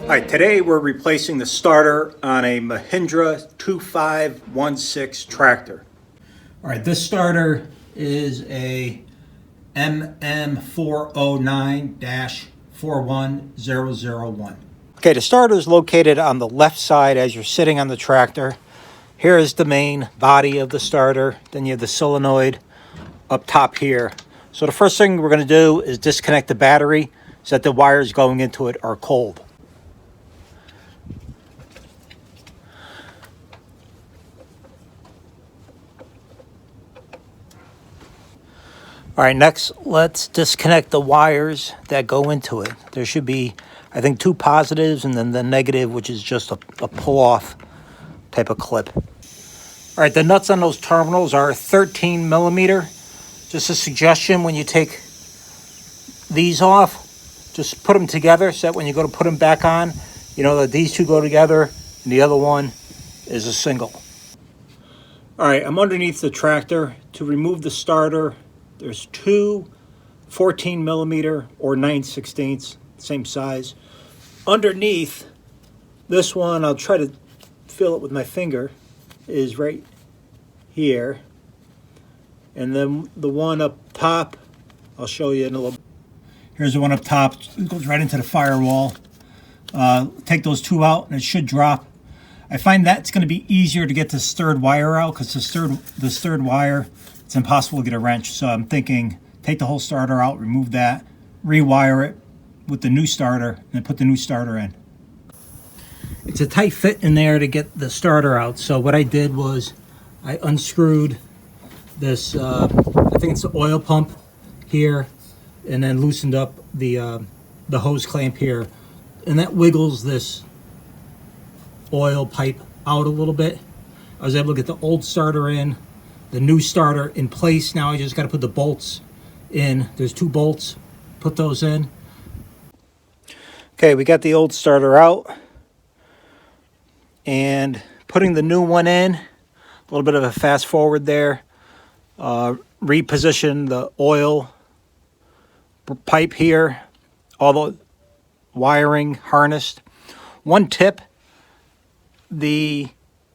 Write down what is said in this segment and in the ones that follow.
All right, today we're replacing the starter on a Mahindra 2516 tractor. All right, this starter is a MM409-41001. Okay, the starter is located on the left side as you're sitting on the tractor. Here is the main body of the starter. Then you have the solenoid up top here. So the first thing we're going to do is disconnect the battery so that the wires going into it are cold. All right, next, let's disconnect the wires that go into it. There should be, I think, two positives and then the negative, which is just a pull-off type of clip. All right, the nuts on those terminals are 13 millimeter. Just a suggestion, when you take these off, just put them together so that when you go to put them back on, you know that these two go together and the other one is a single. All right, I'm underneath the tractor. To remove the starter, there's two 14 millimeter or 9/16, same size. Underneath this one, I'll try to feel it with my finger, is right here. And then the one up top, I'll show you in a little. Here's the one up top. It goes right into the firewall. Take those two out and it should drop. I find that's going to be easier to get this third wire out because this third wire, it's impossible to get a wrench. So I'm thinking take the whole starter out, remove that, rewire it with the new starter, and then put the new starter in. It's a tight fit in there to get the starter out. So what I did was I unscrewed this, I think it's the oil pump here, and then loosened up the hose clamp here. And that wiggles this oil pipe out a little bit. I was able to get the old starter in, the new starter in place. Now I just got to put the bolts in. There's two bolts, put those in. Okay, we got the old starter out and putting the new one in. A little bit of a fast forward there. Reposition the oil pipe here, all the wiring harnessed. One tip, the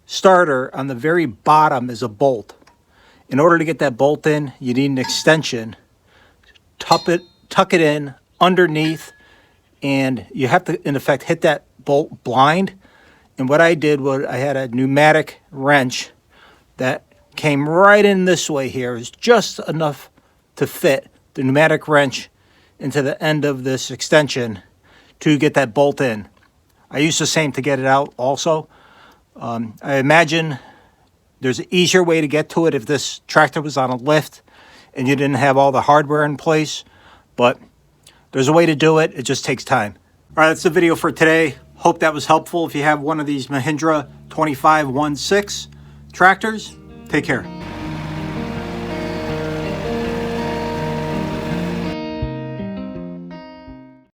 starter on the very bottom is a bolt. In order to get that bolt in, you need an extension. Tuck it in underneath, and you have to, in effect, hit that bolt blind. And what I did was I had a pneumatic wrench that came right in this way here. It was just enough to fit the pneumatic wrench into the end of this extension to get that bolt in. I used the same to get it out also. I imagine there's an easier way to get to it if this tractor was on a lift and you didn't have all the hardware in place, but there's a way to do it. It just takes time. All right, that's the video for today. Hope that was helpful. If you have one of these Mahindra 2516 tractors, take care.